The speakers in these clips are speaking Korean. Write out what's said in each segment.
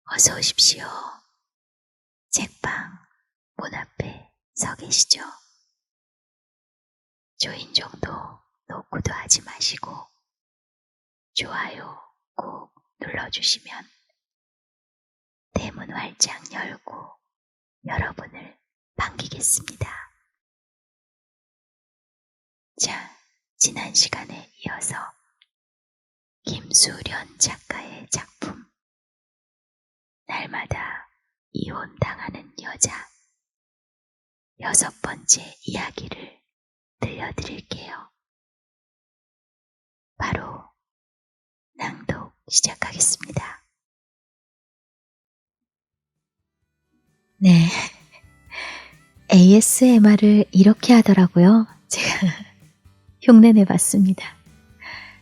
어서 오십시오. 책방 문 앞에 서 계시죠? 초인종도 노크도 하지 마시고 좋아요 꼭 눌러주시면 대문 활짝 열고 여러분을 반기겠습니다. 자, 지난 시간에 이어서 김수련 작가의 작품 날마다 이혼당하는 여자 6번째 이야기를 들려드릴게요. 바로 낭독 시작하겠습니다. 네, ASMR을 이렇게 하더라고요. 제가 흉내내봤습니다.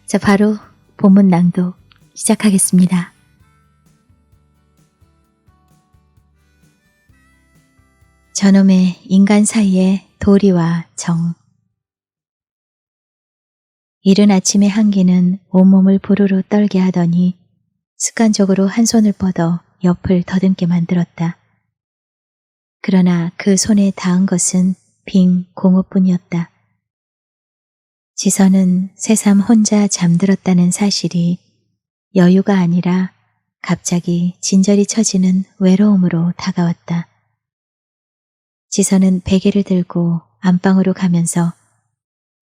자, 바로 본문 낭독 시작하겠습니다. 저놈의 인간 사이에 도리와 정. 이른 아침에 한기는 온몸을 부르르 떨게 하더니 습관적으로 한 손을 뻗어 옆을 더듬게 만들었다. 그러나 그 손에 닿은 것은 빙 공허뿐이었다. 지선은 새삼 혼자 잠들었다는 사실이 여유가 아니라 갑자기 진저리 처지는 외로움으로 다가왔다. 지선은 베개를 들고 안방으로 가면서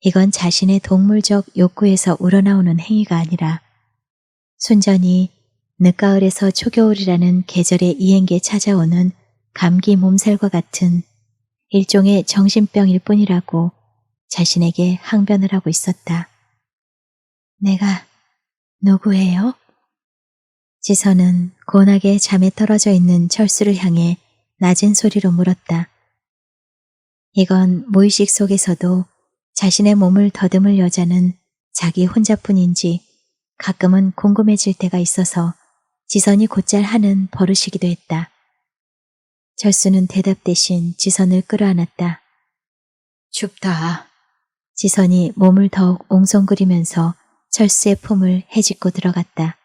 이건 자신의 동물적 욕구에서 우러나오는 행위가 아니라 순전히 늦가을에서 초겨울이라는 계절의 이행기에 찾아오는 감기 몸살과 같은 일종의 정신병일 뿐이라고 자신에게 항변을 하고 있었다. 내가 누구예요? 지선은 곤하게 잠에 떨어져 있는 철수를 향해 낮은 소리로 물었다. 이건 무의식 속에서도 자신의 몸을 더듬을 여자는 자기 혼자뿐인지 가끔은 궁금해질 때가 있어서 지선이 곧잘 하는 버릇이기도 했다. 철수는 대답 대신 지선을 끌어안았다. 춥다. 지선이 몸을 더욱 옹성거리면서 철수의 품을 헤집고 들어갔다.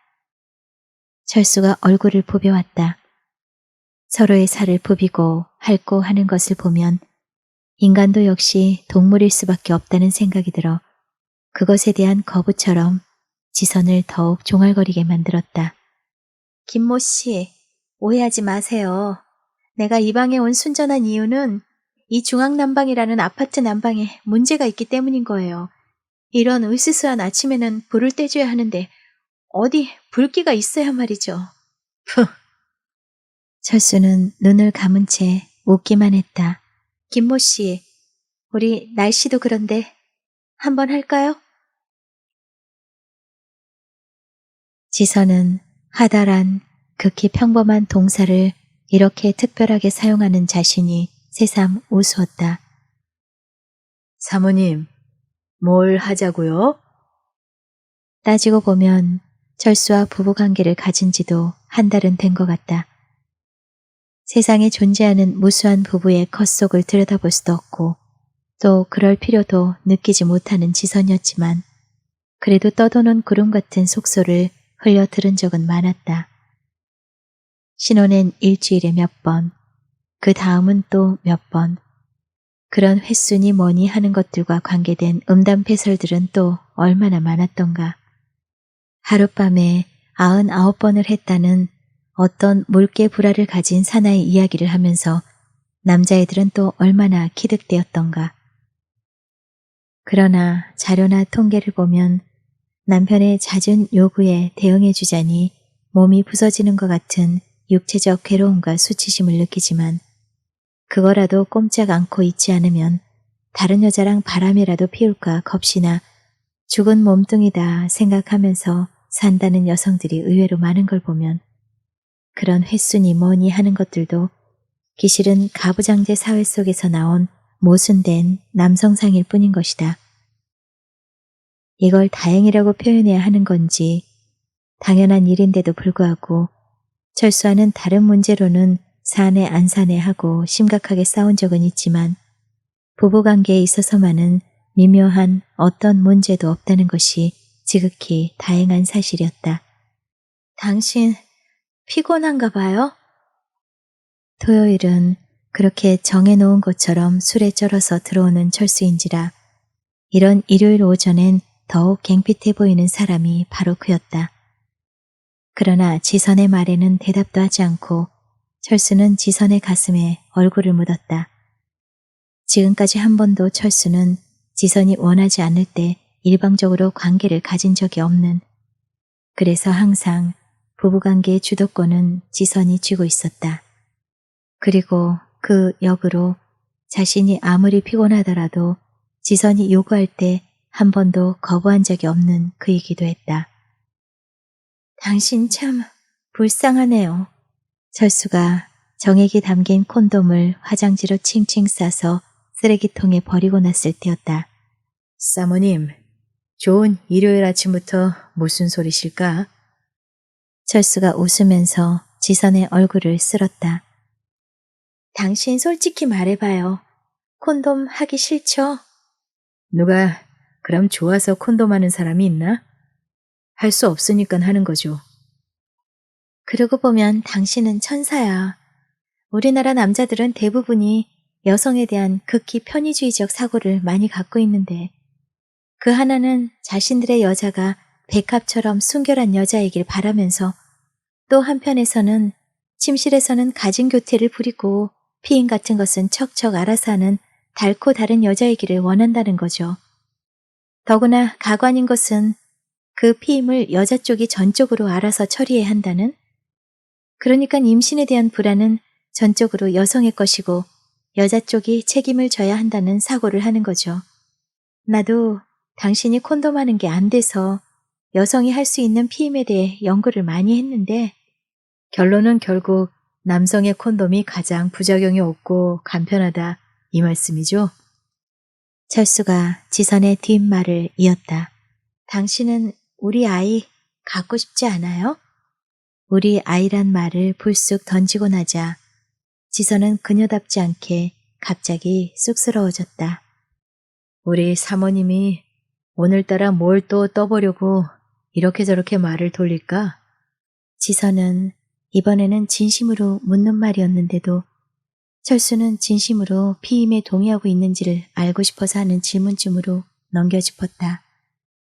철수가 얼굴을 부벼왔다. 서로의 살을 부비고 핥고 하는 것을 보면 인간도 역시 동물일 수밖에 없다는 생각이 들어 그것에 대한 거부처럼 지선을 더욱 종알거리게 만들었다. 김모 씨, 오해하지 마세요. 내가 이 방에 온 순전한 이유는 이 중앙난방이라는 아파트 난방에 문제가 있기 때문인 거예요. 이런 으스스한 아침에는 불을 떼줘야 하는데 어디 불기가 있어야 말이죠. 푸. 철수는 눈을 감은 채 웃기만 했다. 김모 씨, 우리 날씨도 그런데 한번 할까요? 지선은 하다란 극히 평범한 동사를 이렇게 특별하게 사용하는 자신이 새삼 우스웠다. 사모님, 뭘 하자고요? 따지고 보면 철수와 부부관계를 가진 지도 한 달은 된 것 같다. 세상에 존재하는 무수한 부부의 컷속을 들여다볼 수도 없고 또 그럴 필요도 느끼지 못하는 지선이었지만 그래도 떠도는 구름 같은 속소를 흘려 들은 적은 많았다. 신혼엔 일주일에 몇 번, 그 다음은 또 몇 번, 그런 횟수니 뭐니 하는 것들과 관계된 음담패설들은 또 얼마나 많았던가. 하룻밤에 99번을 했다는 어떤 물개 불화를 가진 사나이 이야기를 하면서 남자애들은 또 얼마나 기득대었던가. 그러나 자료나 통계를 보면 남편의 잦은 요구에 대응해주자니 몸이 부서지는 것 같은 육체적 괴로움과 수치심을 느끼지만 그거라도 꼼짝 않고 있지 않으면 다른 여자랑 바람이라도 피울까 겁시나 죽은 몸뚱이다 생각하면서 산다는 여성들이 의외로 많은 걸 보면 그런 횟수니 뭐니 하는 것들도 기실은 가부장제 사회 속에서 나온 모순된 남성상일 뿐인 것이다. 이걸 다행이라고 표현해야 하는 건지 당연한 일인데도 불구하고 철수와는 다른 문제로는 사내 안 사내 하고 심각하게 싸운 적은 있지만 부부관계에 있어서만은 미묘한 어떤 문제도 없다는 것이 지극히 다행한 사실이었다. 당신 피곤한가 봐요? 토요일은 그렇게 정해놓은 것처럼 술에 쩔어서 들어오는 철수인지라 이런 일요일 오전엔 더욱 갱핏해 보이는 사람이 바로 그였다. 그러나 지선의 말에는 대답도 하지 않고 철수는 지선의 가슴에 얼굴을 묻었다. 지금까지 한 번도 철수는 지선이 원하지 않을 때 일방적으로 관계를 가진 적이 없는, 그래서 항상 부부관계의 주도권은 지선이 쥐고 있었다. 그리고 그 역으로 자신이 아무리 피곤하더라도 지선이 요구할 때 한 번도 거부한 적이 없는 그이기도 했다. 당신 참 불쌍하네요. 철수가 정액이 담긴 콘돔을 화장지로 칭칭 싸서 쓰레기통에 버리고 났을 때였다. 사모님, 좋은 일요일 아침부터 무슨 소리실까? 철수가 웃으면서 지선의 얼굴을 쓸었다. 당신 솔직히 말해봐요. 콘돔 하기 싫죠? 누가 그럼 좋아서 콘돔 하는 사람이 있나? 할 수 없으니까 하는 거죠. 그러고 보면 당신은 천사야. 우리나라 남자들은 대부분이 여성에 대한 극히 편의주의적 사고를 많이 갖고 있는데 그 하나는 자신들의 여자가 백합처럼 순결한 여자이길 바라면서 또 한편에서는 침실에서는 가진 교태를 부리고 피임 같은 것은 척척 알아서 하는 달코 다른 여자이기를 원한다는 거죠. 더구나 가관인 것은 그 피임을 여자 쪽이 전적으로 알아서 처리해야 한다는? 그러니까 임신에 대한 불안은 전적으로 여성의 것이고 여자 쪽이 책임을 져야 한다는 사고를 하는 거죠. 나도 당신이 콘돔 하는 게 안 돼서 여성이 할 수 있는 피임에 대해 연구를 많이 했는데 결론은 결국 남성의 콘돔이 가장 부작용이 없고 간편하다 이 말씀이죠? 철수가 지선의 뒷말을 이었다. 당신은 우리 아이 갖고 싶지 않아요? 우리 아이란 말을 불쑥 던지고 나자 지선은 그녀답지 않게 갑자기 쑥스러워졌다. 우리 사모님이 오늘따라 뭘 또 떠보려고 이렇게 저렇게 말을 돌릴까? 지선은 이번에는 진심으로 묻는 말이었는데도 철수는 진심으로 피임에 동의하고 있는지를 알고 싶어서 하는 질문쯤으로 넘겨짚었다.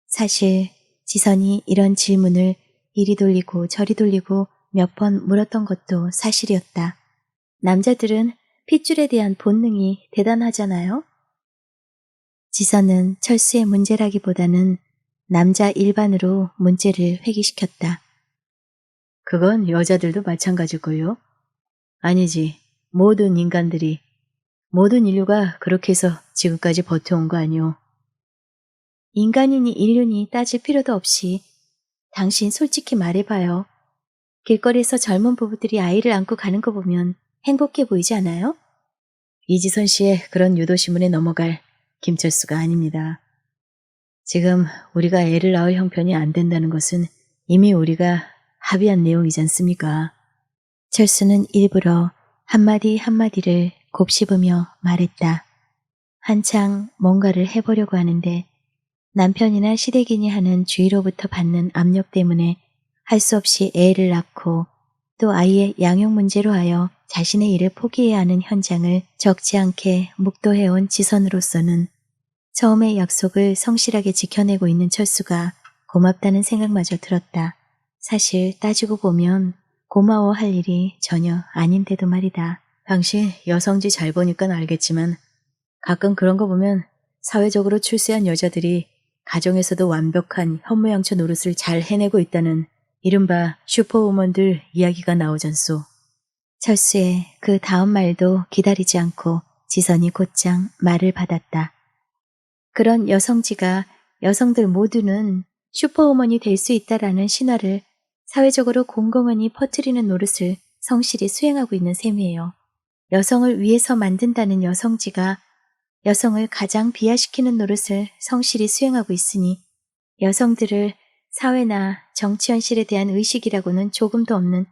사실 지선이 이런 질문을 이리 돌리고 저리 돌리고 몇 번 물었던 것도 사실이었다. 남자들은 핏줄에 대한 본능이 대단하잖아요. 지선은 철수의 문제라기보다는 남자 일반으로 문제를 회귀시켰다. 그건 여자들도 마찬가지걸요? 아니지. 모든 인간들이, 모든 인류가 그렇게 해서 지금까지 버텨온 거 아니오. 인간이니 인류니 따질 필요도 없이 당신 솔직히 말해봐요. 길거리에서 젊은 부부들이 아이를 안고 가는 거 보면 행복해 보이지 않아요? 이지선 씨의 그런 유도신문에 넘어갈 김철수가 아닙니다. 지금 우리가 애를 낳을 형편이 안 된다는 것은 이미 우리가 합의한 내용이지 않습니까? 철수는 일부러 한마디 한마디를 곱씹으며 말했다. 한창 뭔가를 해보려고 하는데 남편이나 시댁인이 하는 주위로부터 받는 압력 때문에 할 수 없이 애를 낳고 또 아이의 양육 문제로 하여 자신의 일을 포기해야 하는 현장을 적지 않게 묵도해온 지선으로서는 처음의 약속을 성실하게 지켜내고 있는 철수가 고맙다는 생각마저 들었다. 사실 따지고 보면 고마워할 일이 전혀 아닌데도 말이다. 당신 여성지 잘 보니까 알겠지만 가끔 그런 거 보면 사회적으로 출세한 여자들이 가정에서도 완벽한 현모양처 노릇을 잘 해내고 있다는 이른바 슈퍼우먼들 이야기가 나오잖소. 철수의 그 다음 말도 기다리지 않고 지선이 곧장 말을 받았다. 그런 여성지가 여성들 모두는 슈퍼우먼이 될 수 있다라는 신화를 사회적으로 공공연히 퍼뜨리는 노릇을 성실히 수행하고 있는 셈이에요. 여성을 위해서 만든다는 여성지가 여성을 가장 비하시키는 노릇을 성실히 수행하고 있으니 여성들을 사회나 정치 현실에 대한 의식이라고는 조금도 없는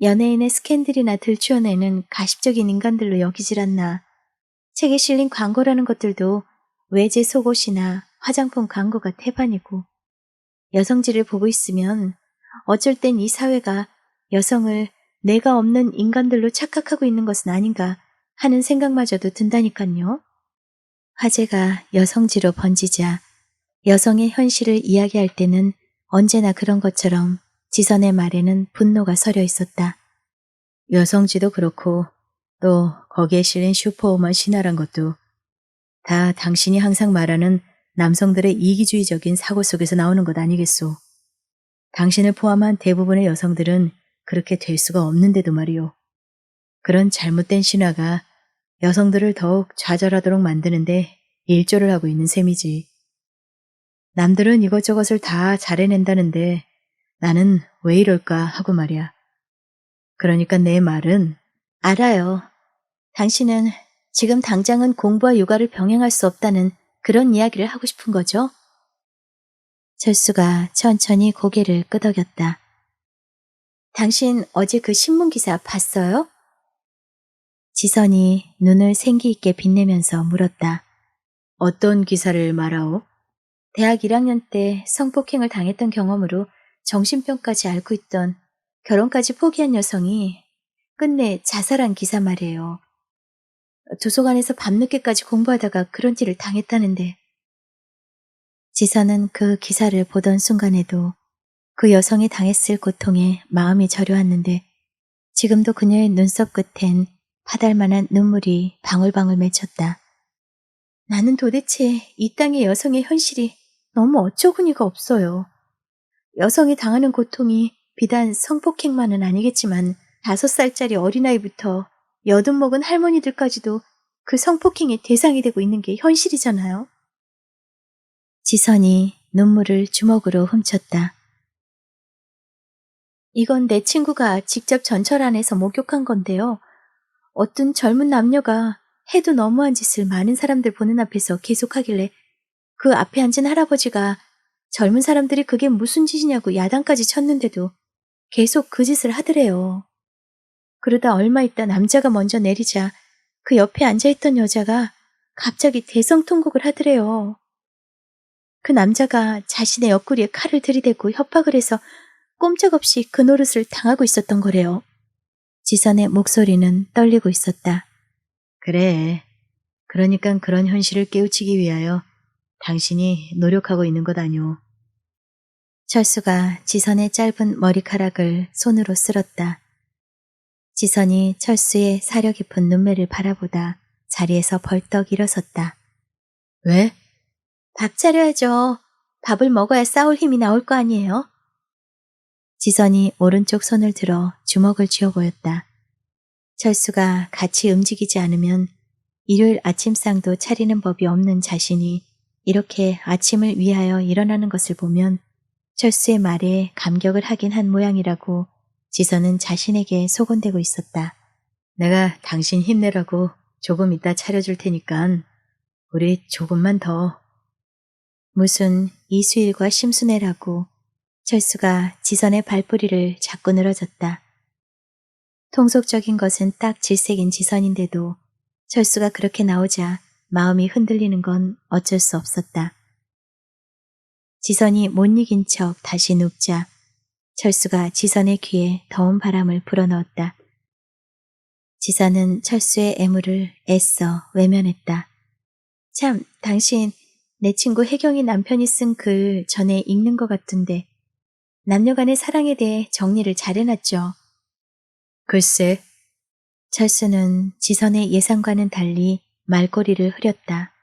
연예인의 스캔들이나 들추어내는 가십적인 인간들로 여기질 않나. 책에 실린 광고라는 것들도 외제 속옷이나 화장품 광고가 태반이고 여성지를 보고 있으면 어쩔 땐 이 사회가 여성을 내가 없는 인간들로 착각하고 있는 것은 아닌가 하는 생각마저도 든다니깐요. 화제가 여성지로 번지자 여성의 현실을 이야기할 때는 언제나 그런 것처럼 지선의 말에는 분노가 서려 있었다. 여성지도 그렇고 또 거기에 실린 슈퍼우먼 신화란 것도 다 당신이 항상 말하는 남성들의 이기주의적인 사고 속에서 나오는 것 아니겠소. 당신을 포함한 대부분의 여성들은 그렇게 될 수가 없는데도 말이오. 그런 잘못된 신화가 여성들을 더욱 좌절하도록 만드는데 일조를 하고 있는 셈이지. 남들은 이것저것을 다 잘해낸다는데 나는 왜 이럴까 하고 말이야. 그러니까 내 말은 알아요. 당신은 지금 당장은 공부와 육아를 병행할 수 없다는 그런 이야기를 하고 싶은 거죠? 철수가 천천히 고개를 끄덕였다. 당신 어제 그 신문 기사 봤어요? 지선이 눈을 생기 있게 빛내면서 물었다. 어떤 기사를 말하오? 대학 1학년 때 성폭행을 당했던 경험으로 정신병까지 앓고 있던 결혼까지 포기한 여성이 끝내 자살한 기사 말이에요. 도서관에서 밤늦게까지 공부하다가 그런 일을 당했다는데. 지선은 그 기사를 보던 순간에도 그 여성이 당했을 고통에 마음이 저려왔는데 지금도 그녀의 눈썹 끝엔 바달만한 눈물이 방울방울 맺혔다. 나는 도대체 이 땅의 여성의 현실이 너무 어처구니가 없어요. 여성이 당하는 고통이 비단 성폭행만은 아니겠지만 5살짜리 어린아이부터 여든 먹은 할머니들까지도 그 성폭행의 대상이 되고 있는 게 현실이잖아요. 지선이 눈물을 주먹으로 훔쳤다. 이건 내 친구가 직접 전철 안에서 목격한 건데요. 어떤 젊은 남녀가 해도 너무한 짓을 많은 사람들 보는 앞에서 계속하길래 그 앞에 앉은 할아버지가 젊은 사람들이 그게 무슨 짓이냐고 야단까지 쳤는데도 계속 그 짓을 하더래요. 그러다 얼마 있다 남자가 먼저 내리자 그 옆에 앉아있던 여자가 갑자기 대성통곡을 하더래요. 그 남자가 자신의 옆구리에 칼을 들이대고 협박을 해서 꼼짝없이 그 노릇을 당하고 있었던 거래요. 지선의 목소리는 떨리고 있었다. 그래. 그러니까 그런 현실을 깨우치기 위하여 당신이 노력하고 있는 것 아니오. 철수가 지선의 짧은 머리카락을 손으로 쓸었다. 지선이 철수의 사려 깊은 눈매를 바라보다 자리에서 벌떡 일어섰다. 왜? 밥 차려야죠. 밥을 먹어야 싸울 힘이 나올 거 아니에요? 지선이 오른쪽 손을 들어 주먹을 쥐어 보였다. 철수가 같이 움직이지 않으면 일요일 아침상도 차리는 법이 없는 자신이 이렇게 아침을 위하여 일어나는 것을 보면 철수의 말에 감격을 하긴 한 모양이라고 지선은 자신에게 소곤대고 있었다. 내가 당신 힘내라고 조금 이따 차려줄 테니까 우리 조금만 더. 무슨 이수일과 심순애라고 철수가 지선의 발뿌리를 잡고 늘어졌다. 통속적인 것은 딱 질색인 지선인데도 철수가 그렇게 나오자 마음이 흔들리는 건 어쩔 수 없었다. 지선이 못 이긴 척 다시 눕자 철수가 지선의 귀에 더운 바람을 불어넣었다. 지선은 철수의 애무를 애써 외면했다. 참, 당신 내 친구 혜경이 남편이 쓴 글 전에 읽는 것 같던데 남녀간의 사랑에 대해 정리를 잘 해놨죠. 글쎄. 철수는 지선의 예상과는 달리 말꼬리를 흐렸다.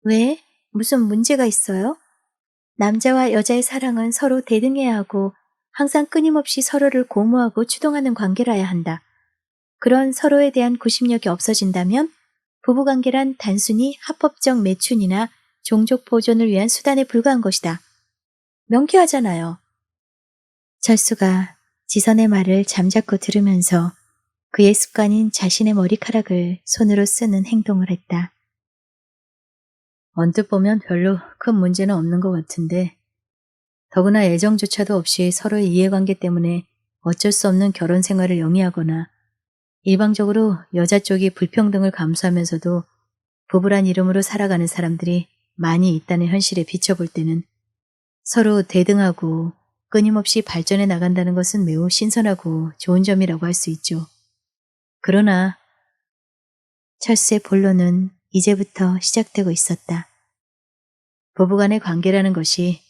왜? 무슨 문제가 있어요? 남자와 여자의 사랑은 서로 대등해야 하고 항상 끊임없이 서로를 고무하고 추동하는 관계라야 한다. 그런 서로에 대한 구심력이 없어진다면 부부관계란 단순히 합법적 매춘이나 종족 보존을 위한 수단에 불과한 것이다. 명쾌하잖아요. 철수가 지선의 말을 잠자코 들으면서 그의 습관인 자신의 머리카락을 손으로 쓰는 행동을 했다. 언뜻 보면 별로 큰 문제는 없는 것 같은데 더구나 애정조차도 없이 서로의 이해관계 때문에 어쩔 수 없는 결혼 생활을 영위하거나 일방적으로 여자 쪽이 불평등을 감수하면서도 부부란 이름으로 살아가는 사람들이 많이 있다는 현실에 비춰볼 때는 서로 대등하고 끊임없이 발전해 나간다는 것은 매우 신선하고 좋은 점이라고 할 수 있죠. 그러나 철수의 본론은 이제부터 시작되고 있었다. 부부간의 관계라는 것이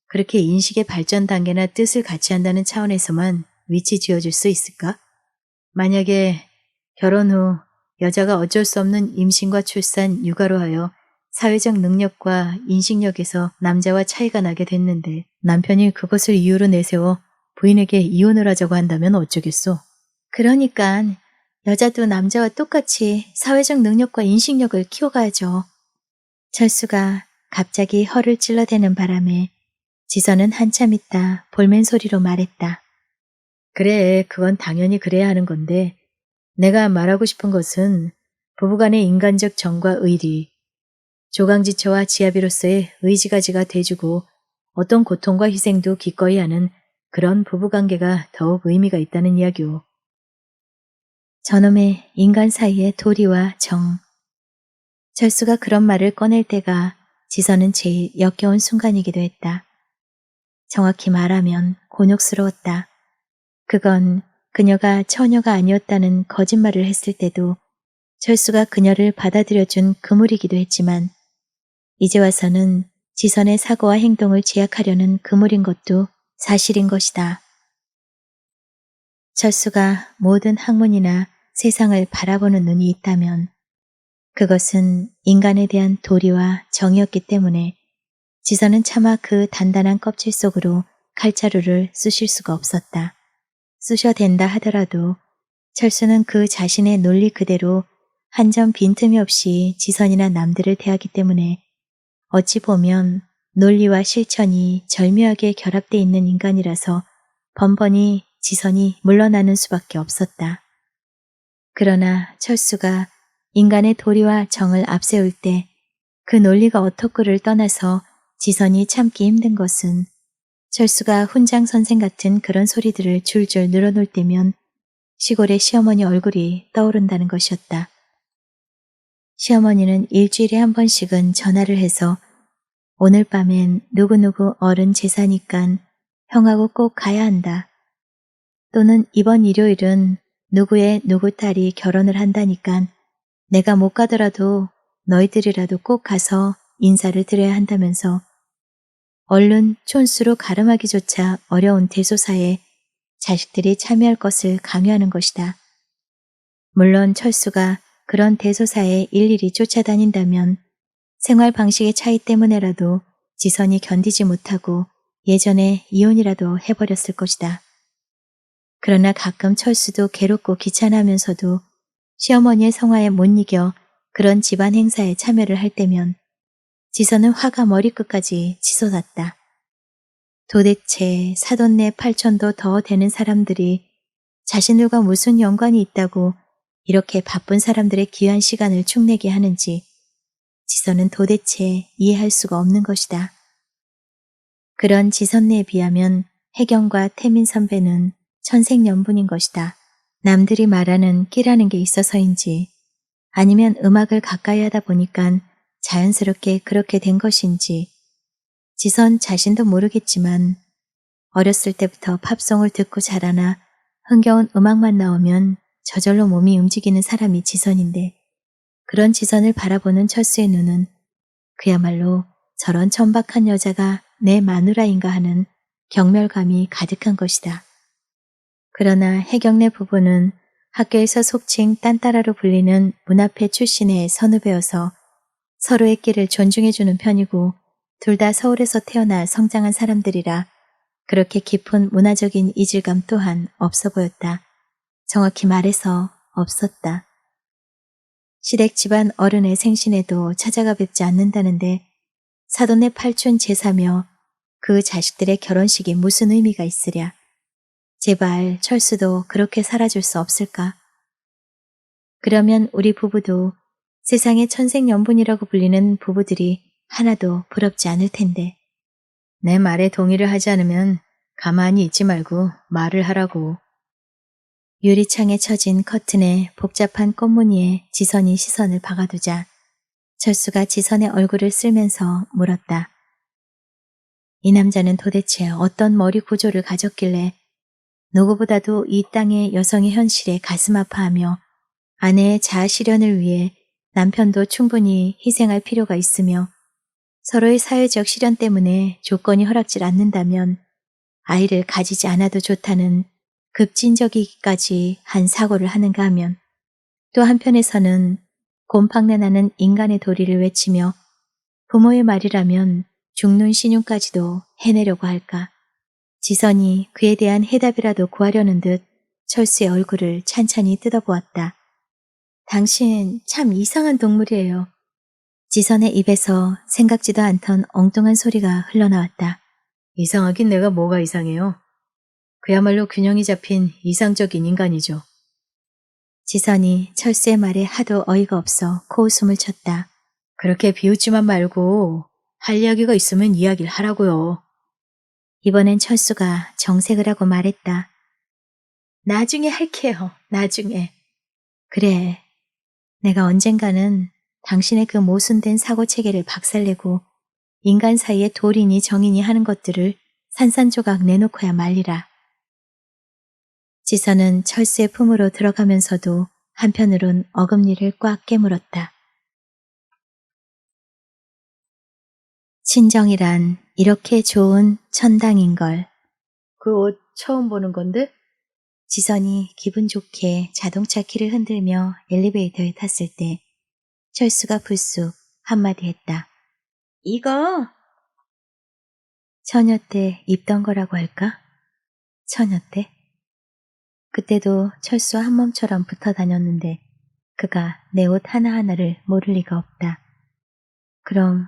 그렇게 인식의 발전 단계나 뜻을 같이 한다는 차원에서만 위치 지어줄 수 있을까? 만약에 결혼 후 여자가 어쩔 수 없는 임신과 출산, 육아로 하여 사회적 능력과 인식력에서 남자와 차이가 나게 됐는데 남편이 그것을 이유로 내세워 부인에게 이혼을 하자고 한다면 어쩌겠소? 그러니까 여자도 남자와 똑같이 사회적 능력과 인식력을 키워가야죠. 철수가 갑자기 혀를 찔러대는 바람에 지선은 한참 있다 볼멘 소리로 말했다. 그래, 그건 당연히 그래야 하는 건데 내가 말하고 싶은 것은 부부간의 인간적 정과 의리, 조강지처와 지아비로서의 의지가지가 돼주고 어떤 고통과 희생도 기꺼이 하는 그런 부부관계가 더욱 의미가 있다는 이야기오. 저놈의 인간 사이의 도리와 정. 철수가 그런 말을 꺼낼 때가 지선은 제일 역겨운 순간이기도 했다. 정확히 말하면 곤욕스러웠다. 그건 그녀가 처녀가 아니었다는 거짓말을 했을 때도 철수가 그녀를 받아들여준 그물이기도 했지만 이제 와서는 지선의 사고와 행동을 제약하려는 그물인 것도 사실인 것이다. 철수가 모든 학문이나 세상을 바라보는 눈이 있다면 그것은 인간에 대한 도리와 정이었기 때문에 지선은 차마 그 단단한 껍질 속으로 칼자루를 쑤실 수가 없었다. 쑤셔댄다 하더라도 철수는 그 자신의 논리 그대로 한 점 빈틈이 없이 지선이나 남들을 대하기 때문에 어찌 보면 논리와 실천이 절묘하게 결합돼 있는 인간이라서 번번이 지선이 물러나는 수밖에 없었다. 그러나 철수가 인간의 도리와 정을 앞세울 때 그 논리가 어떻고를 떠나서 지선이 참기 힘든 것은 철수가 훈장 선생 같은 그런 소리들을 줄줄 늘어놓을 때면 시골의 시어머니 얼굴이 떠오른다는 것이었다. 시어머니는 일주일에 한 번씩은 전화를 해서 오늘 밤엔 누구누구 어른 제사니깐 형하고 꼭 가야 한다. 또는 이번 일요일은 누구의 누구 딸이 결혼을 한다니깐 내가 못 가더라도 너희들이라도 꼭 가서 인사를 드려야 한다면서 얼른 촌수로 가름하기조차 어려운 대소사에 자식들이 참여할 것을 강요하는 것이다. 물론 철수가 그런 대소사에 일일이 쫓아다닌다면 생활 방식의 차이 때문에라도 지선이 견디지 못하고 예전에 이혼이라도 해버렸을 것이다. 그러나 가끔 철수도 괴롭고 귀찮아하면서도 시어머니의 성화에 못 이겨 그런 집안 행사에 참여를 할 때면 지선은 화가 머리끝까지 치솟았다. 도대체 사돈네 팔촌도 더 되는 사람들이 자신들과 무슨 연관이 있다고 이렇게 바쁜 사람들의 귀한 시간을 축내게 하는지 지선은 도대체 이해할 수가 없는 것이다. 그런 지선네에 비하면 혜경과 태민 선배는 천생연분인 것이다. 남들이 말하는 끼라는 게 있어서인지 아니면 음악을 가까이 하다 보니까 자연스럽게 그렇게 된 것인지 지선 자신도 모르겠지만 어렸을 때부터 팝송을 듣고 자라나 흥겨운 음악만 나오면 저절로 몸이 움직이는 사람이 지선인데 그런 지선을 바라보는 철수의 눈은 그야말로 저런 천박한 여자가 내 마누라인가 하는 경멸감이 가득한 것이다. 그러나 혜경네 부부는 학교에서 속칭 딴따라로 불리는 문화패 출신의 선후배여서 서로의 끼를 존중해주는 편이고 둘 다 서울에서 태어나 성장한 사람들이라 그렇게 깊은 문화적인 이질감 또한 없어 보였다. 정확히 말해서 없었다. 시댁 집안 어른의 생신에도 찾아가 뵙지 않는다는데 사돈의 팔촌 제사며 그 자식들의 결혼식이 무슨 의미가 있으랴. 제발 철수도 그렇게 살아줄 수 없을까? 그러면 우리 부부도 세상의 천생연분이라고 불리는 부부들이 하나도 부럽지 않을 텐데. 내 말에 동의를 하지 않으면 가만히 있지 말고 말을 하라고. 유리창에 쳐진 커튼에 복잡한 꽃무늬에 지선이 시선을 박아두자 철수가 지선의 얼굴을 쓸면서 물었다. 이 남자는 도대체 어떤 머리 구조를 가졌길래 누구보다도 이 땅의 여성의 현실에 가슴 아파하며 아내의 자아 실현을 위해 남편도 충분히 희생할 필요가 있으며 서로의 사회적 실현 때문에 조건이 허락질 않는다면 아이를 가지지 않아도 좋다는 급진적이기까지 한 사고를 하는가 하면 또 한편에서는 곰팡내 나는 인간의 도리를 외치며 부모의 말이라면 죽는 신용까지도 해내려고 할까. 지선이 그에 대한 해답이라도 구하려는 듯 철수의 얼굴을 찬찬히 뜯어보았다. 당신 참 이상한 동물이에요. 지선의 입에서 생각지도 않던 엉뚱한 소리가 흘러나왔다. 이상하긴 내가 뭐가 이상해요. 그야말로 균형이 잡힌 이상적인 인간이죠. 지선이 철수의 말에 하도 어이가 없어 코웃음을 쳤다. 그렇게 비웃지만 말고 할 이야기가 있으면 이야기를 하라고요. 이번엔 철수가 정색을 하고 말했다. 나중에 할게요. 나중에. 그래. 내가 언젠가는 당신의 그 모순된 사고체계를 박살내고 인간 사이에 도리니 정이니 하는 것들을 산산조각 내놓고야 말리라. 지선은 철수의 품으로 들어가면서도 한편으론 어금니를 꽉 깨물었다. 친정이란 이렇게 좋은 천당인걸. 그 옷 처음 보는 건데? 지선이 기분 좋게 자동차 키를 흔들며 엘리베이터에 탔을 때 철수가 불쑥 한마디 했다. 이거 처녀 때 입던 거라고 할까? 처녀 때? 그때도 철수와 한 몸처럼 붙어 다녔는데 그가 내 옷 하나하나를 모를 리가 없다. 그럼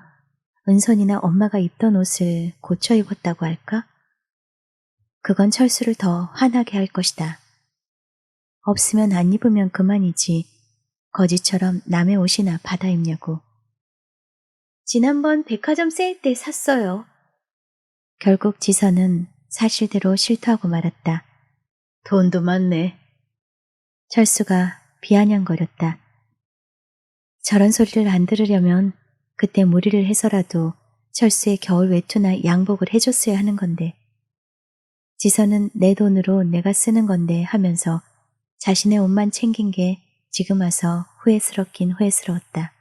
은선이나 엄마가 입던 옷을 고쳐 입었다고 할까? 그건 철수를 더 화나게 할 것이다. 없으면 안 입으면 그만이지. 거지처럼 남의 옷이나 받아 입냐고. 지난번 백화점 세일 때 샀어요. 결국 지선은 사실대로 실토하고 말았다. 돈도 많네. 철수가 비아냥거렸다. 저런 소리를 안 들으려면 그때 무리를 해서라도 철수의 겨울 외투나 양복을 해줬어야 하는 건데. 지선은 내 돈으로 내가 쓰는 건데 하면서 자신의 옷만 챙긴 게 지금 와서 후회스럽긴 후회스러웠다.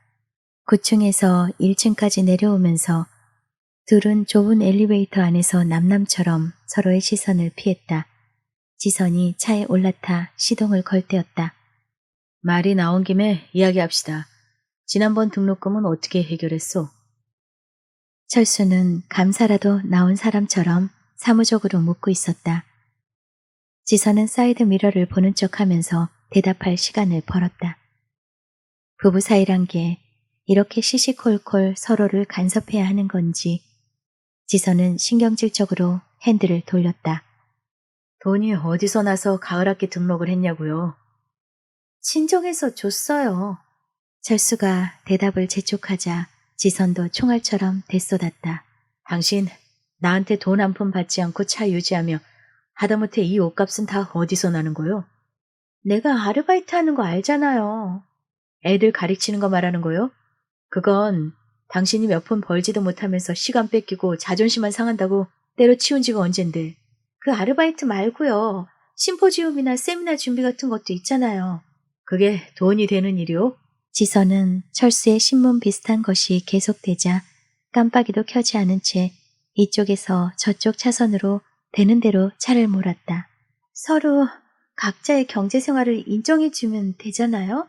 9층에서 1층까지 내려오면서 둘은 좁은 엘리베이터 안에서 남남처럼 서로의 시선을 피했다. 지선이 차에 올라타 시동을 걸 때였다. 말이 나온 김에 이야기합시다. 지난번 등록금은 어떻게 해결했소? 철수는 감사라도 나온 사람처럼 사무적으로 묻고 있었다. 지선은 사이드 미러를 보는 척하면서 대답할 시간을 벌었다. 부부 사이란 게 이렇게 시시콜콜 서로를 간섭해야 하는 건지 지선은 신경질적으로 핸들을 돌렸다. 돈이 어디서 나서 가을학기 등록을 했냐고요? 친정에서 줬어요. 철수가 대답을 재촉하자 지선도 총알처럼 대쏟았다. 당신 나한테 돈 한 푼 받지 않고 차 유지하며 하다못해 이 옷값은 다 어디서 나는 거요? 내가 아르바이트 하는 거 알잖아요. 애들 가르치는 거 말하는 거요? 그건 당신이 몇 푼 벌지도 못하면서 시간 뺏기고 자존심만 상한다고 때려치운 지가 언젠데. 그 아르바이트 말고요. 심포지움이나 세미나 준비 같은 것도 있잖아요. 그게 돈이 되는 일이요? 지선은 철수의 신문 비슷한 것이 계속되자 깜빡이도 켜지 않은 채 이쪽에서 저쪽 차선으로 되는 대로 차를 몰았다. 서로 각자의 경제 생활을 인정해주면 되잖아요?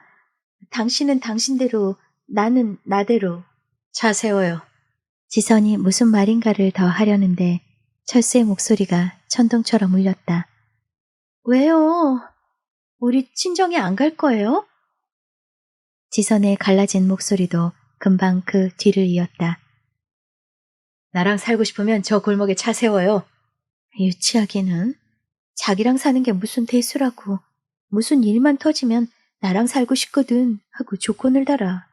당신은 당신대로, 나는 나대로. 차 세워요. 지선이 무슨 말인가를 더 하려는데 철수의 목소리가 천둥처럼 울렸다. 왜요? 우리 친정에 안 갈 거예요? 지선의 갈라진 목소리도 금방 그 뒤를 이었다. 나랑 살고 싶으면 저 골목에 차 세워요. 유치하기는 자기랑 사는 게 무슨 대수라고. 무슨 일만 터지면 나랑 살고 싶거든 하고 조건을 달아.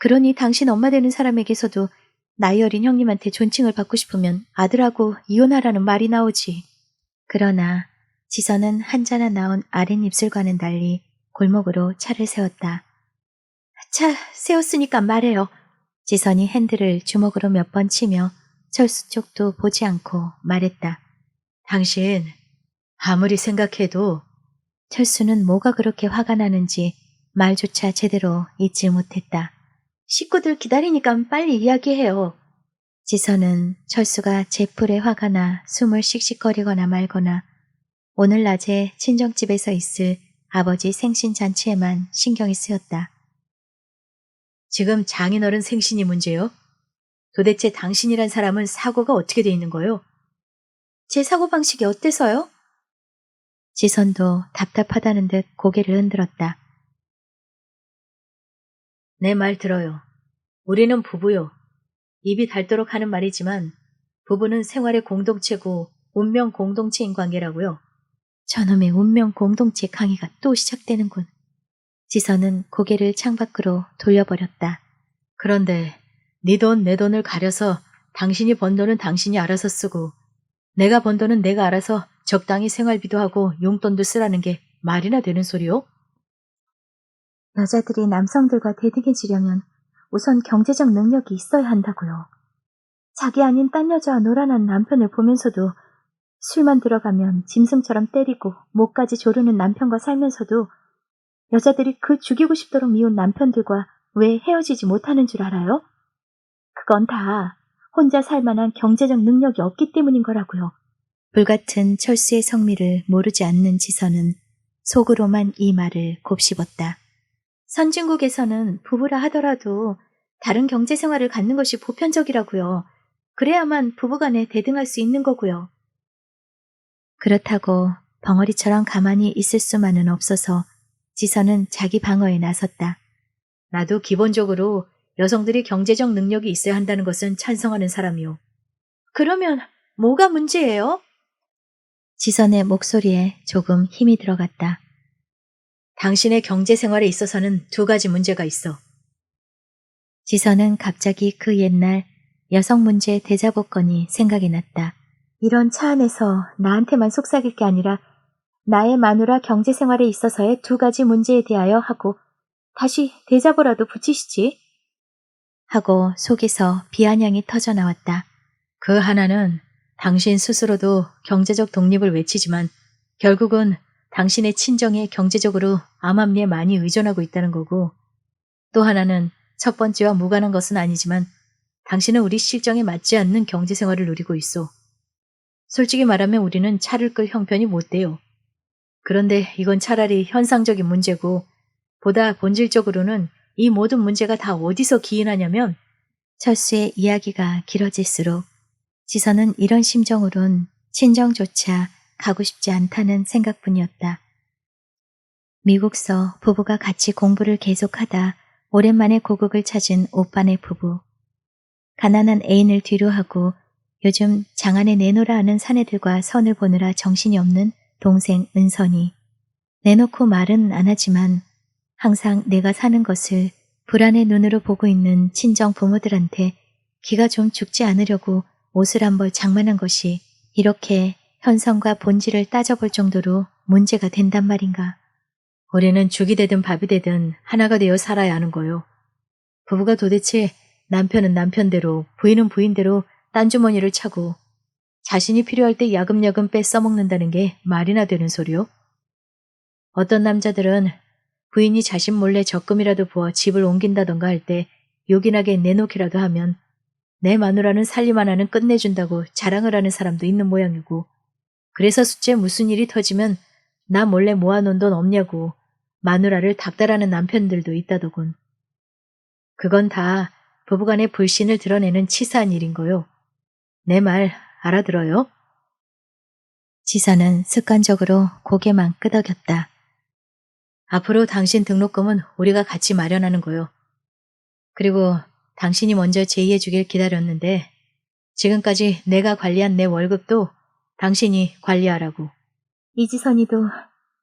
그러니 당신 엄마 되는 사람에게서도 나이 어린 형님한테 존칭을 받고 싶으면 아들하고 이혼하라는 말이 나오지. 그러나 지선은 한자나 나온 아랫입술과는 달리 골목으로 차를 세웠다. 차 세웠으니까 말해요. 지선이 핸들을 주먹으로 몇 번 치며 철수 쪽도 보지 않고 말했다. 당신 아무리 생각해도 철수는 뭐가 그렇게 화가 나는지 말조차 제대로 잊지 못했다. 식구들 기다리니까 빨리 이야기해요. 지선은 철수가 제풀에 화가 나 숨을 씩씩거리거나 말거나 오늘 낮에 친정집에서 있을 아버지 생신잔치에만 신경이 쓰였다. 지금 장인어른 생신이 문제요? 도대체 당신이란 사람은 사고가 어떻게 돼 있는 거요? 제 사고방식이 어때서요? 지선도 답답하다는 듯 고개를 흔들었다. 내 말 들어요. 우리는 부부요. 입이 닳도록 하는 말이지만 부부는 생활의 공동체고 운명 공동체인 관계라고요. 저놈의 운명 공동체 강의가 또 시작되는군. 지선은 고개를 창밖으로 돌려버렸다. 그런데 네 돈, 내 돈을 가려서 당신이 번 돈은 당신이 알아서 쓰고 내가 번 돈은 내가 알아서 적당히 생활비도 하고 용돈도 쓰라는 게 말이나 되는 소리요? 여자들이 남성들과 대등해지려면 우선 경제적 능력이 있어야 한다고요. 자기 아닌 딴 여자와 놀아난 남편을 보면서도 술만 들어가면 짐승처럼 때리고 목까지 조르는 남편과 살면서도 여자들이 그 죽이고 싶도록 미운 남편들과 왜 헤어지지 못하는 줄 알아요? 그건 다 혼자 살 만한 경제적 능력이 없기 때문인 거라고요. 불같은 철수의 성미를 모르지 않는 지선은 속으로만 이 말을 곱씹었다. 선진국에서는 부부라 하더라도 다른 경제 생활을 갖는 것이 보편적이라고요. 그래야만 부부간에 대등할 수 있는 거고요. 그렇다고 벙어리처럼 가만히 있을 수만은 없어서 지선은 자기 방어에 나섰다. 나도 기본적으로 여성들이 경제적 능력이 있어야 한다는 것은 찬성하는 사람이요. 그러면 뭐가 문제예요? 지선의 목소리에 조금 힘이 들어갔다. 당신의 경제 생활에 있어서는 두 가지 문제가 있어. 지선은 갑자기 그 옛날 여성 문제 대자보건이 생각이 났다. 이런 차 안에서 나한테만 속삭일 게 아니라 나의 마누라 경제 생활에 있어서의 두 가지 문제에 대하여 하고 다시 대자보라도 붙이시지. 하고 속에서 비아냥이 터져 나왔다. 그 하나는 당신 스스로도 경제적 독립을 외치지만 결국은 당신의 친정에 경제적으로 암암리에 많이 의존하고 있다는 거고, 또 하나는 첫 번째와 무관한 것은 아니지만 당신은 우리 실정에 맞지 않는 경제 생활을 누리고 있어. 솔직히 말하면 우리는 차를 끌 형편이 못 돼요. 그런데 이건 차라리 현상적인 문제고 보다 본질적으로는 이 모든 문제가 다 어디서 기인하냐면 철수의 이야기가 길어질수록 지선은 이런 심정으론 친정조차 가고 싶지 않다는 생각뿐이었다. 미국서 부부가 같이 공부를 계속하다 오랜만에 고국을 찾은 오빠네 부부. 가난한 애인을 뒤로하고 요즘 장안에 내놓으라 하는 사내들과 선을 보느라 정신이 없는 동생 은선이. 내놓고 말은 안 하지만 항상 내가 사는 것을 불안의 눈으로 보고 있는 친정 부모들한테 기가 좀 죽지 않으려고 옷을 한 벌 장만한 것이 이렇게 현성과 본질을 따져볼 정도로 문제가 된단 말인가. 우리는 죽이 되든 밥이 되든 하나가 되어 살아야 하는 거요. 부부가 도대체 남편은 남편대로 부인은 부인대로 딴 주머니를 차고 자신이 필요할 때 야금야금 빼 써먹는다는 게 말이나 되는 소리요? 어떤 남자들은 부인이 자신 몰래 적금이라도 부어 집을 옮긴다던가 할 때 요긴하게 내놓기라도 하면 내 마누라는 살림 하나는 끝내준다고 자랑을 하는 사람도 있는 모양이고, 그래서 숫째 무슨 일이 터지면 나 몰래 모아놓은 돈 없냐고 마누라를 닥달하는 남편들도 있다더군. 그건 다 부부간의 불신을 드러내는 치사한 일인 거요. 내 말 알아들어요? 지선은 습관적으로 고개만 끄덕였다. 앞으로 당신 등록금은 우리가 같이 마련하는 거요. 그리고 당신이 먼저 제의해 주길 기다렸는데 지금까지 내가 관리한 내 월급도 당신이 관리하라고. 이지선이도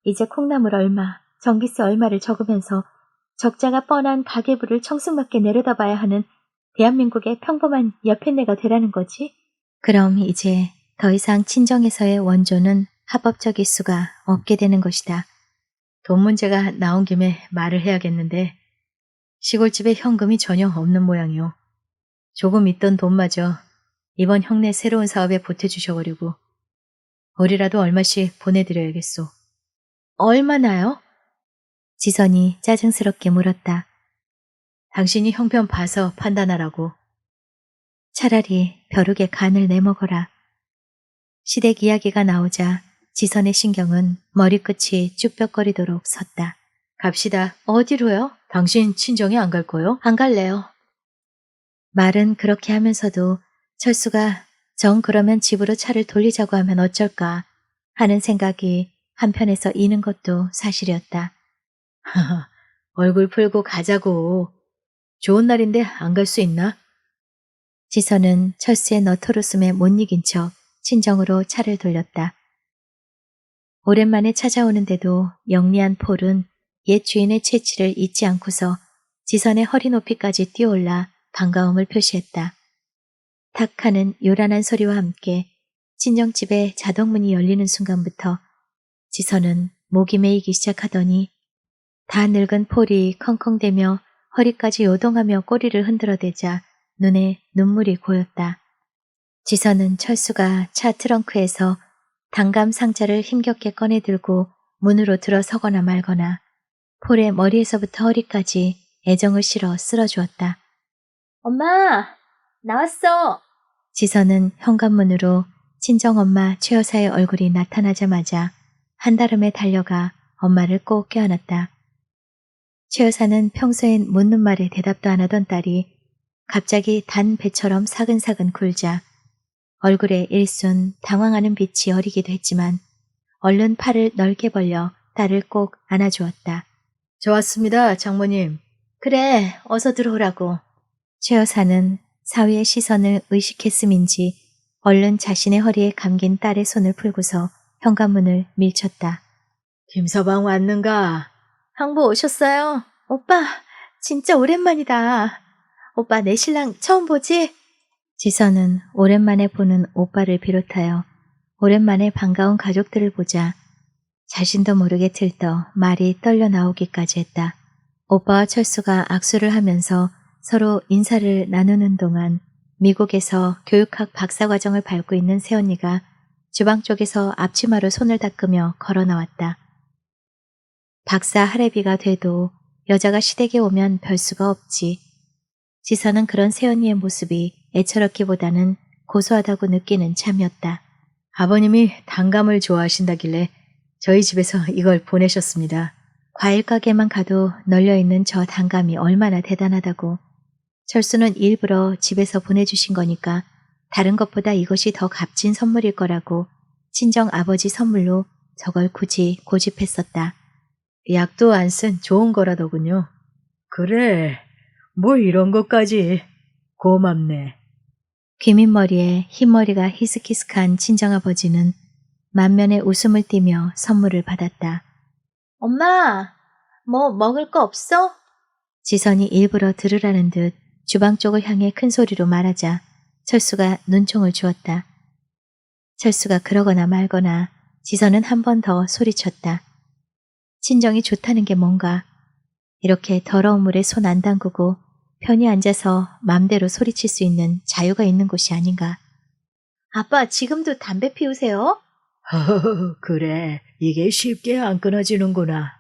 이제 콩나물 얼마, 전기세 얼마를 적으면서 적자가 뻔한 가계부를 청승맞게 내려다봐야 하는 대한민국의 평범한 여편네가 되라는 거지? 그럼 이제 더 이상 친정에서의 원조는 합법적일 수가 없게 되는 것이다. 돈 문제가 나온 김에 말을 해야겠는데 시골집에 현금이 전혀 없는 모양이요. 조금 있던 돈마저 이번 형네 새로운 사업에 보태주셔버리고 우리라도 얼마씩 보내드려야겠소. 얼마나요? 지선이 짜증스럽게 물었다. 당신이 형편 봐서 판단하라고. 차라리 벼룩에 간을 내먹어라. 시댁 이야기가 나오자 지선의 신경은 머리끝이 쭈뼛거리도록 섰다. 갑시다. 어디로요? 당신 친정에 안 갈 거요? 안 갈래요. 말은 그렇게 하면서도 철수가 정 그러면 집으로 차를 돌리자고 하면 어쩔까 하는 생각이 한편에서 이는 것도 사실이었다. 하하, 얼굴 풀고 가자고. 좋은 날인데 안 갈 수 있나? 지선은 철수의 너토로숨에 못 이긴 척 친정으로 차를 돌렸다. 오랜만에 찾아오는데도 영리한 폴은 옛 주인의 채취를 잊지 않고서 지선의 허리 높이까지 뛰어올라 반가움을 표시했다. 탁 하는 요란한 소리와 함께 친정집의 자동문이 열리는 순간부터 지선은 목이 메이기 시작하더니 다 늙은 폴이 컹컹대며 허리까지 요동하며 꼬리를 흔들어대자 눈에 눈물이 고였다. 지선은 철수가 차 트렁크에서 단감 상자를 힘겹게 꺼내들고 문으로 들어서거나 말거나 폴의 머리에서부터 허리까지 애정을 실어 쓸어주었다. 엄마! 나왔어! 지선은 현관문으로 친정엄마 최 여사의 얼굴이 나타나자마자 한달음에 달려가 엄마를 꼭 껴안았다. 최 여사는 평소엔 묻는 말에 대답도 안 하던 딸이 갑자기 단 배처럼 사근사근 굴자 얼굴에 일순 당황하는 빛이 어리기도 했지만 얼른 팔을 넓게 벌려 딸을 꼭 안아주었다. 저 왔습니다, 장모님. 그래, 어서 들어오라고. 최 여사는 사위의 시선을 의식했음인지 얼른 자신의 허리에 감긴 딸의 손을 풀고서 현관문을 밀쳤다. 김서방 왔는가? 항부 오셨어요? 오빠, 진짜 오랜만이다. 오빠 내 신랑 처음 보지? 지선은 오랜만에 보는 오빠를 비롯하여 오랜만에 반가운 가족들을 보자 자신도 모르게 들떠 말이 떨려 나오기까지 했다. 오빠와 철수가 악수를 하면서 서로 인사를 나누는 동안 미국에서 교육학 박사과정을 밟고 있는 새언니가 주방 쪽에서 앞치마로 손을 닦으며 걸어 나왔다. 박사 할애비가 돼도 여자가 시댁에 오면 별 수가 없지. 지선은 그런 새언니의 모습이 애처롭기보다는 고소하다고 느끼는 참이었다. 아버님이 단감을 좋아하신다길래 저희 집에서 이걸 보내셨습니다. 과일 가게만 가도 널려있는 저 단감이 얼마나 대단하다고. 철수는 일부러 집에서 보내주신 거니까 다른 것보다 이것이 더 값진 선물일 거라고 친정 아버지 선물로 저걸 굳이 고집했었다. 약도 안 쓴 좋은 거라더군요. 그래, 뭐 이런 것까지. 고맙네. 귀밑머리에 흰머리가 희스키스한 친정아버지는 만면에 웃음을 띠며 선물을 받았다. 엄마, 뭐 먹을 거 없어? 지선이 일부러 들으라는 듯 주방 쪽을 향해 큰 소리로 말하자 철수가 눈총을 주었다. 철수가 그러거나 말거나 지선은 한 번 더 소리쳤다. 친정이 좋다는 게 뭔가. 이렇게 더러운 물에 손 안 담그고 편히 앉아서 맘대로 소리칠 수 있는 자유가 있는 곳이 아닌가. 아빠 지금도 담배 피우세요? 그래, 이게 쉽게 안 끊어지는구나.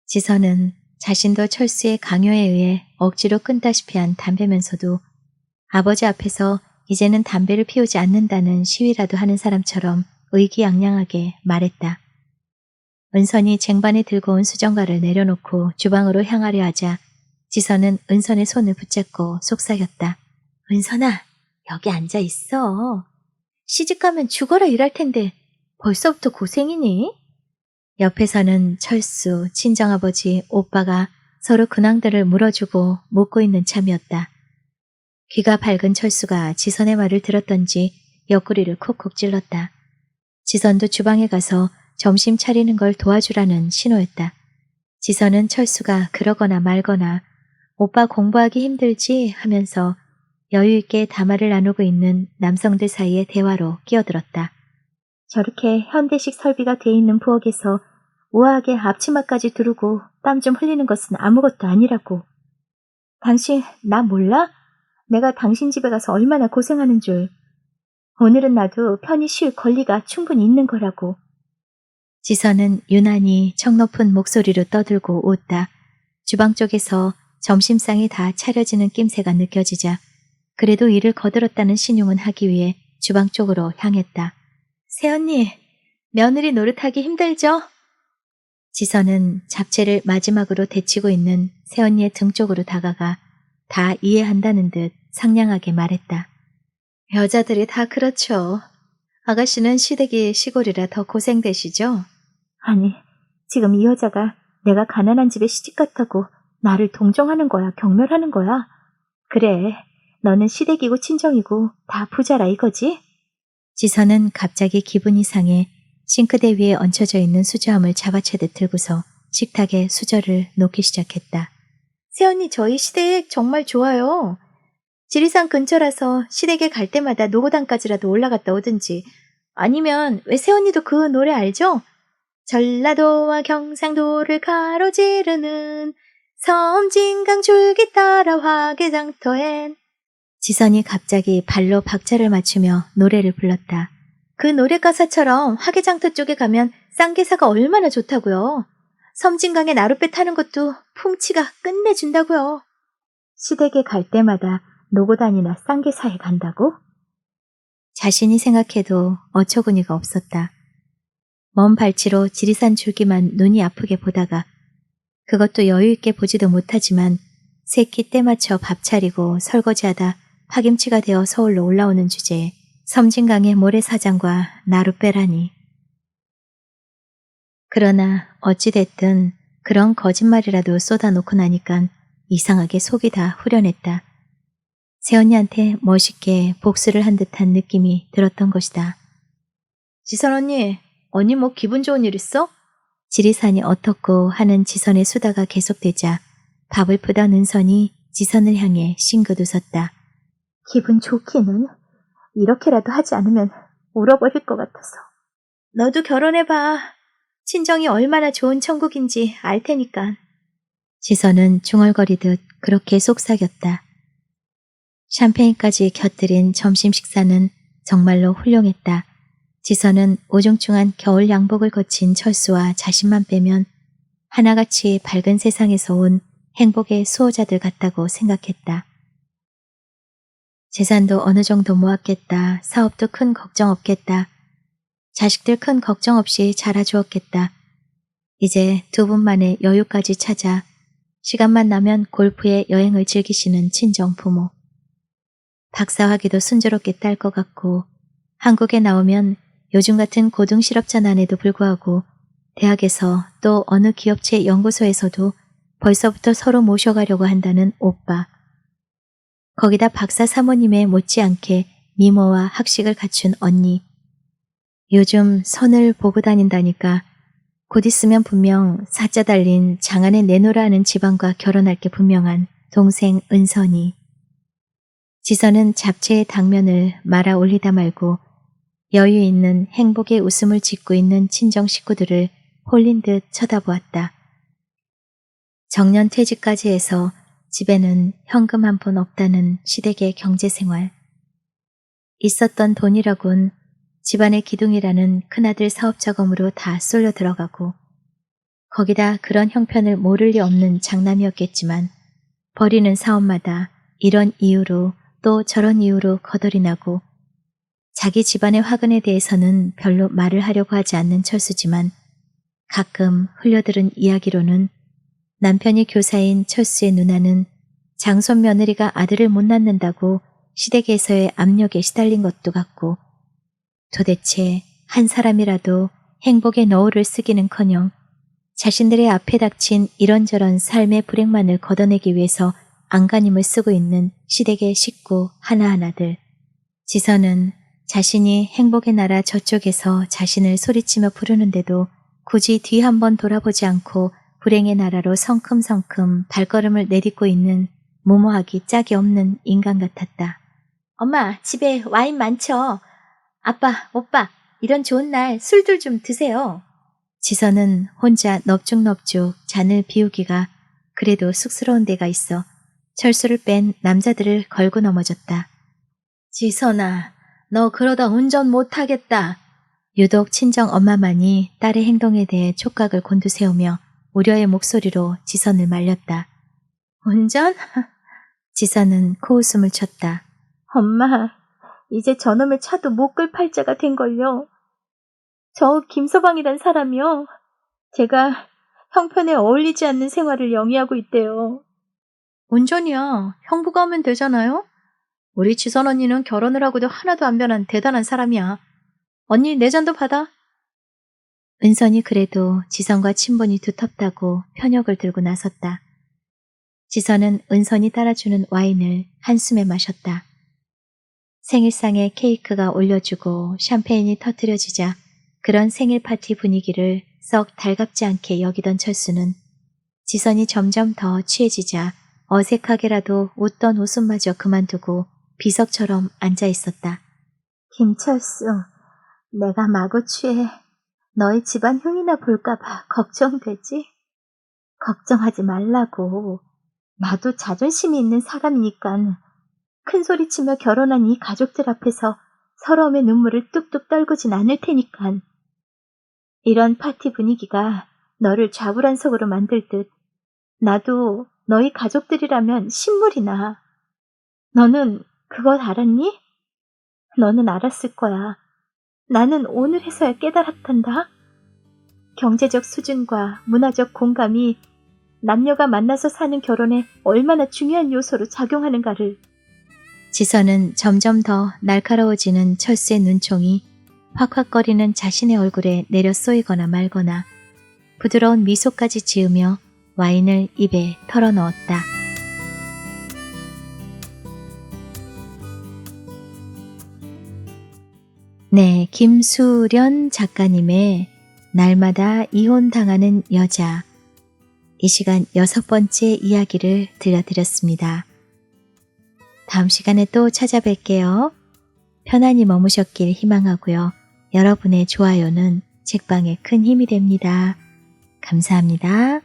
지선은 자신도 철수의 강요에 의해 억지로 끊다시피 한 담배면서도 아버지 앞에서 이제는 담배를 피우지 않는다는 시위라도 하는 사람처럼 의기양양하게 말했다. 은선이 쟁반에 들고 온 수정과를 내려놓고 주방으로 향하려 하자 지선은 은선의 손을 붙잡고 속삭였다. 은선아, 여기 앉아 있어. 시집가면 죽어라 일할 텐데 벌써부터 고생이니? 옆에서는 철수, 친정아버지, 오빠가 서로 근황들을 물어주고 묻고 있는 참이었다. 귀가 밝은 철수가 지선의 말을 들었던지 옆구리를 콕콕 찔렀다. 지선도 주방에 가서 점심 차리는 걸 도와주라는 신호였다. 지선은 철수가 그러거나 말거나 오빠 공부하기 힘들지 하면서 여유있게 담화를 나누고 있는 남성들 사이의 대화로 끼어들었다. 저렇게 현대식 설비가 돼 있는 부엌에서 우아하게 앞치마까지 두르고 땀 좀 흘리는 것은 아무것도 아니라고. 당신 나 몰라? 내가 당신 집에 가서 얼마나 고생하는 줄. 오늘은 나도 편히 쉴 권리가 충분히 있는 거라고. 지선은 유난히 청 높은 목소리로 떠들고 웃다. 주방 쪽에서 점심상이 다 차려지는 낌새가 느껴지자 그래도 일을 거들었다는 신용은 하기 위해 주방 쪽으로 향했다. 새언니, 며느리 노릇하기 힘들죠? 지선은 잡채를 마지막으로 데치고 있는 새언니의 등 쪽으로 다가가 다 이해한다는 듯 상냥하게 말했다. 여자들이 다 그렇죠. 아가씨는 시댁이 시골이라 더 고생되시죠? 아니, 지금 이 여자가 내가 가난한 집에 시집갔다고 나를 동정하는 거야, 경멸하는 거야? 그래, 너는 시댁이고 친정이고 다 부자라 이거지? 지선은 갑자기 기분이 상해 싱크대 위에 얹혀져 있는 수저함을 잡아채듯 들고서 식탁에 수저를 놓기 시작했다. 새언니, 저희 시댁 정말 좋아요. 지리산 근처라서 시댁에 갈 때마다 노고단까지라도 올라갔다 오든지, 아니면 왜 새언니도 그 노래 알죠? 전라도와 경상도를 가로지르는 섬진강 줄기 따라 화개장터엔. 지선이 갑자기 발로 박자를 맞추며 노래를 불렀다. 그 노래 가사처럼 화개장터 쪽에 가면 쌍계사가 얼마나 좋다고요. 섬진강에 나룻배 타는 것도 풍치가 끝내준다고요. 시댁에 갈 때마다 노고단이나 쌍계사에 간다고? 자신이 생각해도 어처구니가 없었다. 먼 발치로 지리산 줄기만 눈이 아프게 보다가 그것도 여유있게 보지도 못하지만 새끼 때 맞춰 밥 차리고 설거지하다 파김치가 되어 서울로 올라오는 주제에 섬진강의 모래사장과 나룻배라니. 그러나 어찌됐든 그런 거짓말이라도 쏟아놓고 나니깐 이상하게 속이 다 후련했다. 새언니한테 멋있게 복수를 한 듯한 느낌이 들었던 것이다. 지선 언니 뭐 기분 좋은 일 있어? 지리산이 어떻고 하는 지선의 수다가 계속되자 밥을 푸던 은선이 지선을 향해 싱긋 웃었다. 기분 좋기는 이렇게라도 하지 않으면 울어버릴 것 같아서. 너도 결혼해봐. 친정이 얼마나 좋은 천국인지 알 테니까. 지선은 중얼거리듯 그렇게 속삭였다. 샴페인까지 곁들인 점심 식사는 정말로 훌륭했다. 지선은 우중충한 겨울 양복을 거친 철수와 자신만 빼면 하나같이 밝은 세상에서 온 행복의 수호자들 같다고 생각했다. 재산도 어느 정도 모았겠다. 사업도 큰 걱정 없겠다. 자식들 큰 걱정 없이 자라주었겠다. 이제 두 분만의 여유까지 찾아 시간만 나면 골프에 여행을 즐기시는 친정 부모. 박사학위도 순조롭게 딸 것 같고 한국에 나오면 요즘 같은 고등 실업자 난에도 불구하고 대학에서 또 어느 기업체 연구소에서도 벌써부터 서로 모셔가려고 한다는 오빠. 거기다 박사 사모님의 못지않게 미모와 학식을 갖춘 언니. 요즘 선을 보고 다닌다니까 곧 있으면 분명 사자 달린 장안에 내놓으라 하는 집안과 결혼할 게 분명한 동생 은선이. 지선은 잡채의 당면을 말아 올리다 말고 여유 있는 행복의 웃음을 짓고 있는 친정 식구들을 홀린 듯 쳐다보았다. 정년 퇴직까지 해서 집에는 현금 한 푼 없다는 시댁의 경제생활. 있었던 돈이라곤 집안의 기둥이라는 큰아들 사업 자금으로 다 쏠려 들어가고 거기다 그런 형편을 모를 리 없는 장남이었겠지만 벌이는 사업마다 이런 이유로 또 저런 이유로 거덜이 나고 자기 집안의 화근에 대해서는 별로 말을 하려고 하지 않는 철수지만 가끔 흘려들은 이야기로는 남편이 교사인 철수의 누나는 장손 며느리가 아들을 못 낳는다고 시댁에서의 압력에 시달린 것도 같고 도대체 한 사람이라도 행복의 너울을 쓰기는커녕 자신들의 앞에 닥친 이런저런 삶의 불행만을 걷어내기 위해서 안간힘을 쓰고 있는 시댁의 식구 하나하나들. 지선은 자신이 행복의 나라 저쪽에서 자신을 소리치며 부르는데도 굳이 뒤 한번 돌아보지 않고 불행의 나라로 성큼성큼 발걸음을 내딛고 있는 무모하기 짝이 없는 인간 같았다. 엄마, 집에 와인 많죠? 아빠, 오빠, 이런 좋은 날 술들 좀 드세요. 지선은 혼자 넙죽넙죽 잔을 비우기가 그래도 쑥스러운 데가 있어 철수를 뺀 남자들을 걸고 넘어졌다. 지선아, 너 그러다 운전 못하겠다. 유독 친정 엄마만이 딸의 행동에 대해 촉각을 곤두세우며 우려의 목소리로 지선을 말렸다. 운전? 지선은 코웃음을 쳤다. 엄마, 이제 저놈의 차도 못 끌 팔자가 된걸요. 저 김서방이란 사람이요. 제가 형편에 어울리지 않는 생활을 영위하고 있대요. 운전이야. 형부가 하면 되잖아요? 우리 지선 언니는 결혼을 하고도 하나도 안 변한 대단한 사람이야. 언니 내 잔도 받아. 은선이 그래도 지선과 친분이 두텁다고 편역을 들고 나섰다. 지선은 은선이 따라주는 와인을 한숨에 마셨다. 생일상에 케이크가 올려주고 샴페인이 터뜨려지자 그런 생일 파티 분위기를 썩 달갑지 않게 여기던 철수는 지선이 점점 더 취해지자 어색하게라도 웃던 웃음마저 그만두고 비석처럼 앉아 있었다. 김철수, 내가 마구 취해 너희 집안 흉이나 볼까봐 걱정되지? 걱정하지 말라고. 나도 자존심이 있는 사람이니깐 큰소리치며 결혼한 이 가족들 앞에서 서러움의 눈물을 뚝뚝 떨구진 않을 테니깐. 이런 파티 분위기가 너를 좌불안석으로 만들 듯 나도 너희 가족들이라면 신물이 나. 너는 그걸 알았니? 너는 알았을 거야. 나는 오늘에서야 깨달았단다. 경제적 수준과 문화적 공감이 남녀가 만나서 사는 결혼에 얼마나 중요한 요소로 작용하는가를. 지선은 점점 더 날카로워지는 철수의 눈총이 확확거리는 자신의 얼굴에 내려 쏘이거나 말거나 부드러운 미소까지 지으며 와인을 입에 털어넣었다. 네, 김수련 작가님의 날마다 이혼당하는 여자. 이 시간 6번째 이야기를 들려드렸습니다. 다음 시간에 또 찾아뵐게요. 편안히 머무셨길 희망하고요. 여러분의 좋아요는 책방에 큰 힘이 됩니다. 감사합니다.